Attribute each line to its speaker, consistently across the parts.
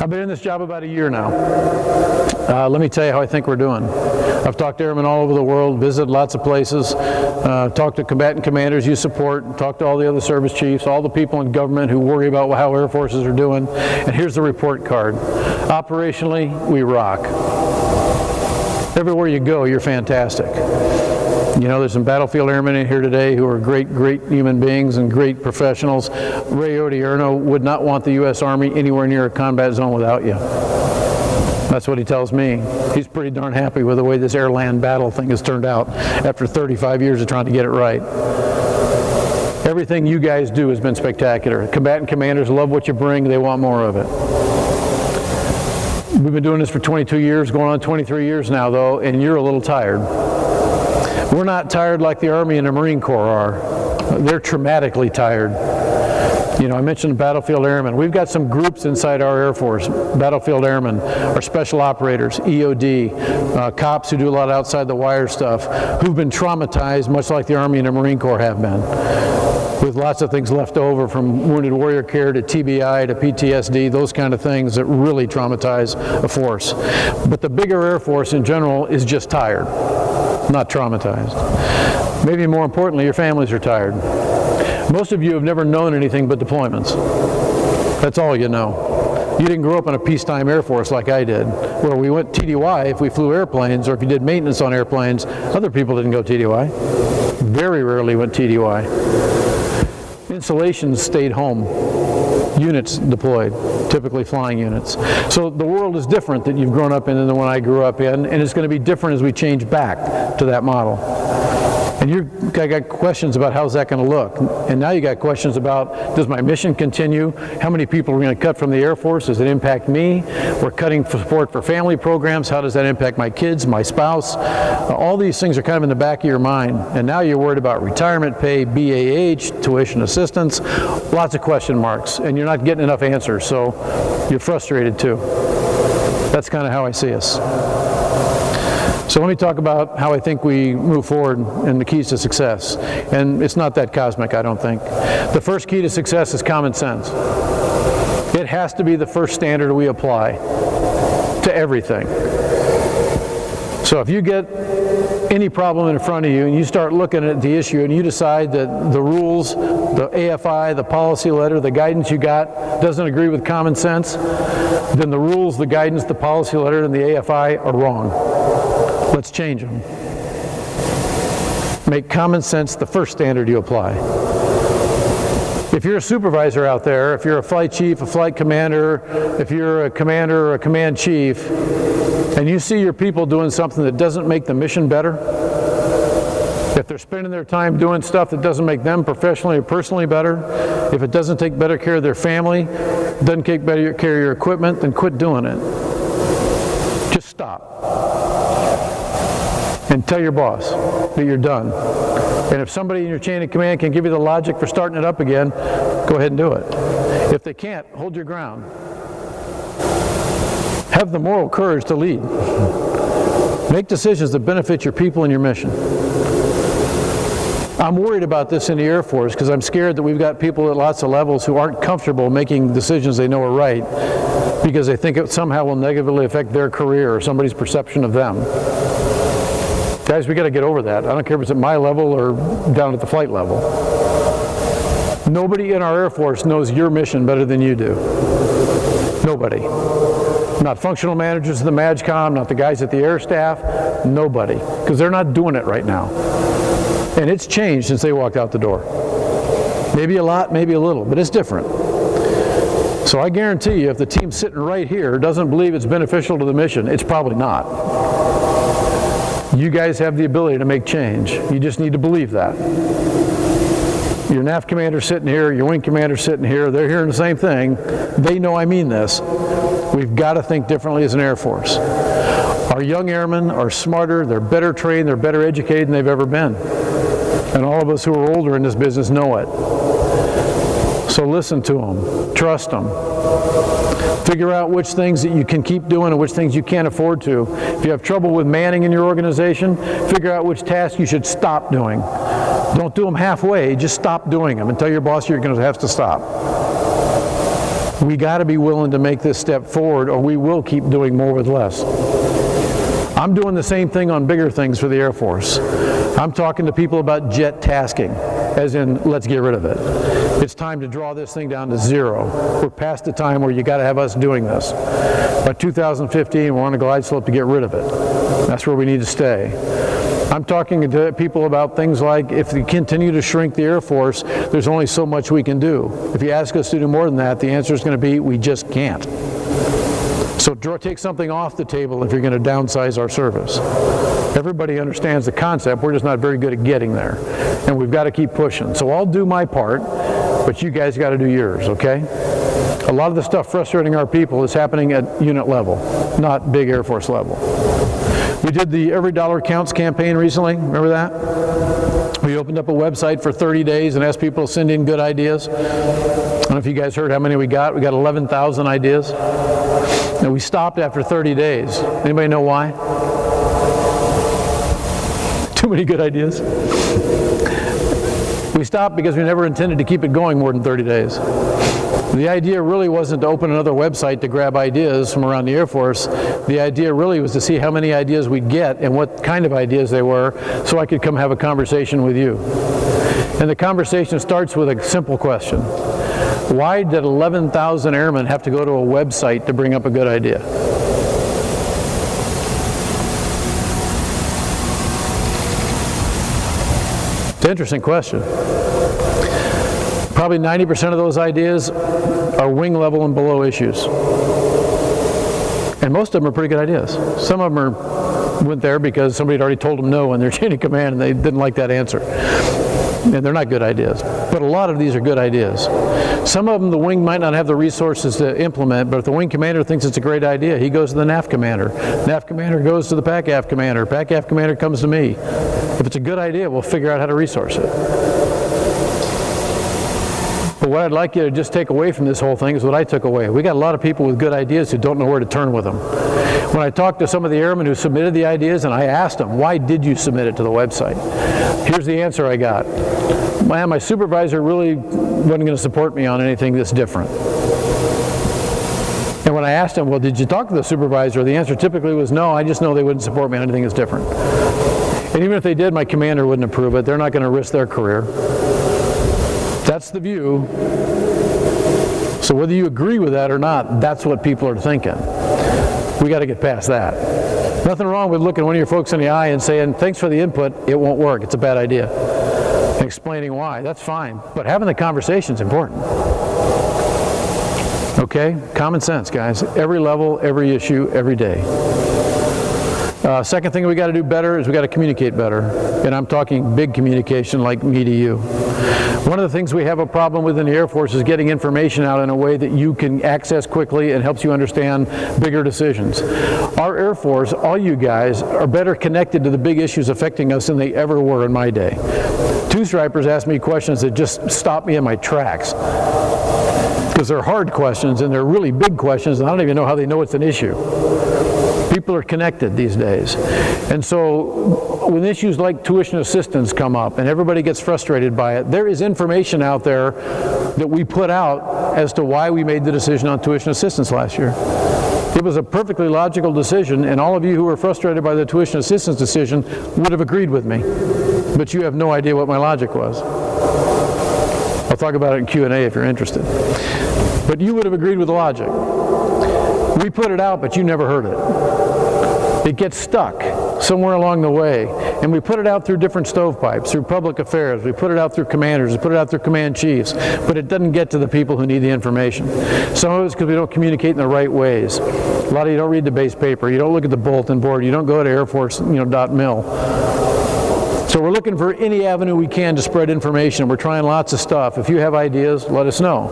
Speaker 1: I've been in this job about a year now. Let me tell you how I think we're doing. I've talked to airmen all over the world, visited lots of places, talked to combatant commanders you support, talked to all the other service chiefs, all the people in government who worry about how air forces are doing, and here's the report card. Operationally, we rock. Everywhere you go, you're fantastic. You know, there's some battlefield airmen in here today who are great human beings and great professionals. Ray Odierno would not want the U.S. Army anywhere near a combat zone without you. That's what he tells me. He's pretty darn happy with the way this air-land battle thing has turned out after 35 years of trying to get it right. Everything you guys do has been spectacular. Combatant commanders love what you bring. They want more of it. We've been doing this for 22 years, going on 23 years now, though, and you're a little tired. We're not tired like the Army and the Marine Corps are. They're traumatically tired. You know, I mentioned battlefield airmen. We've got some groups inside our Air Force, battlefield airmen, our special operators, EOD, cops who do a lot of outside the wire stuff, who've been traumatized much like the Army and the Marine Corps have been, with lots of things left over from wounded warrior care to TBI to PTSD, those kind of things that really traumatize a force. But the bigger Air Force in general is just tired, not traumatized. Maybe more importantly, your families are tired. Most of you have never known anything but deployments. That's all you know. You didn't grow up in a peacetime Air Force like I did, where we went TDY if we flew airplanes, or if you did maintenance on airplanes. Other people didn't go TDY. Very rarely went TDY. Installations stayed home. Units deployed, typically flying units. So the world is different that you've grown up in than the one I grew up in, and it's going to be different as we change back to that model. And you've got questions about how's that going to look. And now you got questions about, does my mission continue? How many people are going to cut from the Air Force? Does it impact me? We're cutting support for family programs. How does that impact my kids, my spouse? All these things are kind of in the back of your mind. And now you're worried about retirement pay, BAH, tuition assistance, lots of question marks. And you're not getting enough answers, so you're frustrated too. That's kind of how I see us. So let me talk about how I think we move forward and the keys to success. And it's not that cosmic, I don't think. The first key to success is common sense. It has to be the first standard we apply to everything. So if you get any problem in front of you and you start looking at the issue and you decide that the rules, the AFI, the policy letter, the guidance you got doesn't agree with common sense, then the rules, the guidance, the policy letter, and the AFI are wrong. Let's change them. Make common sense the first standard you apply. If you're a supervisor out there, if you're a flight chief, a flight commander, if you're a commander or a command chief, and you see your people doing something that doesn't make the mission better, if they're spending their time doing stuff that doesn't make them professionally or personally better, if it doesn't take better care of their family, doesn't take better care of your equipment, then quit doing it. Just stop. And tell your boss that you're done. And if somebody in your chain of command can give you the logic for starting it up again, go ahead and do it. If they can't, hold your ground. Have the moral courage to lead. Make decisions that benefit your people and your mission. I'm worried about this in the Air Force because I'm scared that we've got people at lots of levels who aren't comfortable making decisions they know are right because they think it somehow will negatively affect their career or somebody's perception of them. Guys, we got to get over that. I don't care if it's at my level or down at the flight level. Nobody in our Air Force knows your mission better than you do. Nobody. Not functional managers of the MAGCOM, not the guys at the Air Staff, nobody. Because they're not doing it right now. And it's changed since they walked out the door. Maybe a lot, maybe a little, but it's different. So I guarantee you, if the team sitting right here doesn't believe it's beneficial to the mission, it's probably not. You guys have the ability to make change. You just need to believe that. Your NAF commander sitting here, your wing commander sitting here, they're hearing the same thing. They know I mean this. We've got to think differently as an Air Force. Our young airmen are smarter, they're better trained, they're better educated than they've ever been. And all of us who are older in this business know it. So listen to them, trust them. Figure out which things that you can keep doing and which things you can't afford to. If you have trouble with manning in your organization, figure out which tasks you should stop doing. Don't do them halfway, just stop doing them and tell your boss you're going to have to stop. We got to be willing to make this step forward, or we will keep doing more with less. I'm doing the same thing on bigger things for the Air Force. I'm talking to people about jet tasking, as in, let's get rid of it. It's time to draw this thing down to zero. We're past the time where you got to have us doing this. By 2015, we're on a glide slope to get rid of it. That's where we need to stay. I'm talking to people about things like, if we continue to shrink the Air Force, there's only so much we can do. If you ask us to do more than that, the answer is going to be, we just can't. So take something off the table if you're going to downsize our service. Everybody understands the concept, we're just not very good at getting there. And we've got to keep pushing. So I'll do my part, but you guys got to do yours, okay? A lot of the stuff frustrating our people is happening at unit level, not big Air Force level. We did the Every Dollar Counts campaign recently, remember that? We opened up a website for 30 days and asked people to send in good ideas. I don't know if you guys heard how many we got. We got 11,000 ideas. And we stopped after 30 days. Anybody know why? Too many good ideas. We stopped because we never intended to keep it going more than 30 days. The idea really wasn't to open another website to grab ideas from around the Air Force. The idea really was to see how many ideas we'd get and what kind of ideas they were, so I could come have a conversation with you. And the conversation starts with a simple question. Why did 11,000 airmen have to go to a website to bring up a good idea? It's an interesting question. Probably 90% of those ideas are wing level and below issues. And most of them are pretty good ideas. Some of them went there because somebody had already told them no in their chain of command and they didn't like that answer. And they're not good ideas. But a lot of these are good ideas. Some of them the wing might not have the resources to implement, but if the wing commander thinks it's a great idea, he goes to the NAF commander. NAF commander goes to the PACAF commander. PACAF commander comes to me. If it's a good idea, we'll figure out how to resource it. But what I'd like you to just take away from this whole thing is what I took away. We got a lot of people with good ideas who don't know where to turn with them. When I talked to some of the airmen who submitted the ideas and I asked them, why did you submit it to the website? Here's the answer I got. Man, my supervisor really wasn't going to support me on anything that's different. And when I asked him, well, did you talk to the supervisor? The answer typically was no, I just know they wouldn't support me on anything that's different. And even if they did, my commander wouldn't approve it. They're not going to risk their career. That's the view. So whether you agree with that or not, that's what people are thinking. We got to get past that. Nothing wrong with looking one of your folks in the eye and saying, thanks for the input, it won't work, it's a bad idea. And explaining why, that's fine. But having the conversation is important. Okay? Common sense, guys. Every level, every issue, every day. Second thing we got to do better is we got to communicate better. And I'm talking big communication like me to you. One of the things we have a problem with in the Air Force is getting information out in a way that you can access quickly and helps you understand bigger decisions. Our Air Force, all you guys, are better connected to the big issues affecting us than they ever were in my day. Two-stripers ask me questions that just stop me in my tracks. Because they're hard questions and they're really big questions and I don't even know how they know it's an issue. People are connected these days. And so when issues like tuition assistance come up and everybody gets frustrated by it, there is information out there that we put out as to why we made the decision on tuition assistance last year. It was a perfectly logical decision, and all of you who were frustrated by the tuition assistance decision would have agreed with me. But you have no idea what my logic was. I'll talk about it in Q&A if you're interested. But you would have agreed with the logic. We put it out, but you never heard it. It gets stuck somewhere along the way. And we put it out through different stovepipes, through public affairs. We put it out through commanders. We put it out through command chiefs. But it doesn't get to the people who need the information. Some of it's because we don't communicate in the right ways. A lot of you don't read the base paper. You don't look at the bulletin board. You don't go to Air Force, .mil. So we're looking for any avenue we can to spread information. We're trying lots of stuff. If you have ideas, let us know.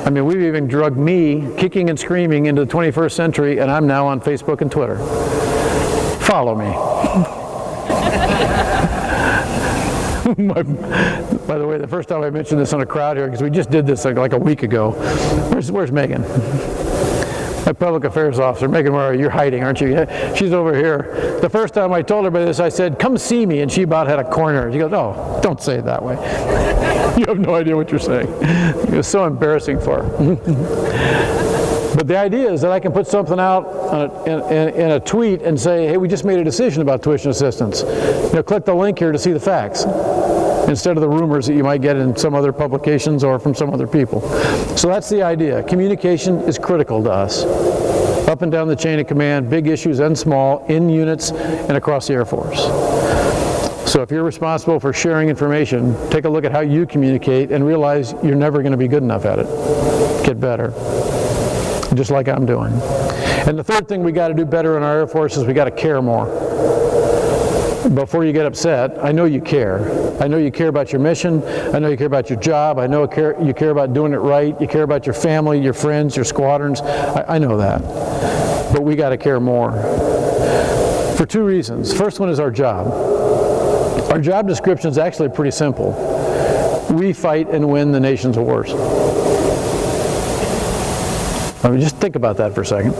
Speaker 1: I mean, we've even drugged me kicking and screaming into the 21st century, and I'm now on Facebook and Twitter. Follow me. By the way, the first time I mentioned this on a crowd here, because we just did this like a week ago. Where's Megan? My public affairs officer, Megan Lara, you're hiding, aren't you? Yeah, she's over here. The first time I told her about this, I said, come see me, and she about had a corner. She goes, oh, don't say it that way. You have no idea what you're saying. It was so embarrassing for her. But the idea is that I can put something out in a tweet and say, hey, we just made a decision about tuition assistance. Click the link here to see the facts, instead of the rumors that you might get in some other publications or from some other people. So that's the idea. Communication is critical to us. Up and down the chain of command, big issues and small, in units and across the Air Force. So if you're responsible for sharing information, take a look at how you communicate and realize you're never going to be good enough at it. Get better. Just like I'm doing. And the third thing we got to do better in our Air Force is we got to care more. Before you get upset, I know you care. I know you care about your mission. I know you care about your job. I know you care about doing it right. You care about your family, your friends, your squadrons. I know that. But we got to care more. For two reasons. First one is our job. Our job description is actually pretty simple. We fight and win the nation's wars. I mean, just think about that for a second.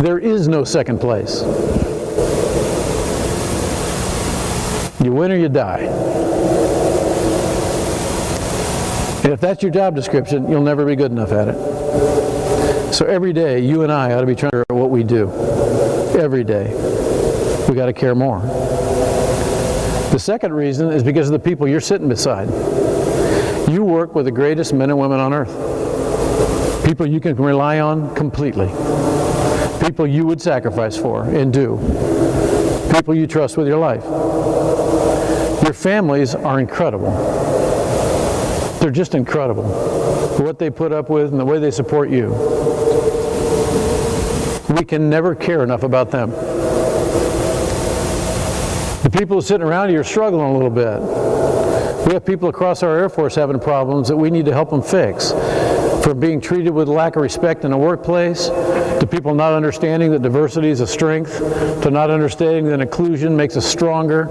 Speaker 1: There is no second place. You win or you die. And if that's your job description, you'll never be good enough at it. So every day, you and I ought to be trying to figure out what we do. Every day. We got to care more. The second reason is because of the people you're sitting beside. You work with the greatest men and women on earth. People you can rely on completely. People you would sacrifice for and do. People you trust with your life. Your families are incredible. They're just incredible. What they put up with and the way they support you. We can never care enough about them. The people who are sitting around you are struggling a little bit. We have people across our Air Force having problems that we need to help them fix. From being treated with lack of respect in the workplace, to people not understanding that diversity is a strength, to not understanding that inclusion makes us stronger,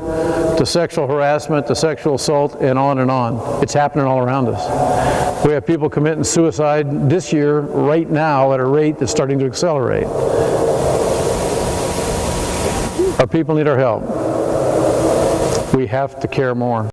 Speaker 1: to sexual harassment, to sexual assault, and on and on. It's happening all around us. We have people committing suicide this year, right now, at a rate that's starting to accelerate. Our people need our help. We have to care more.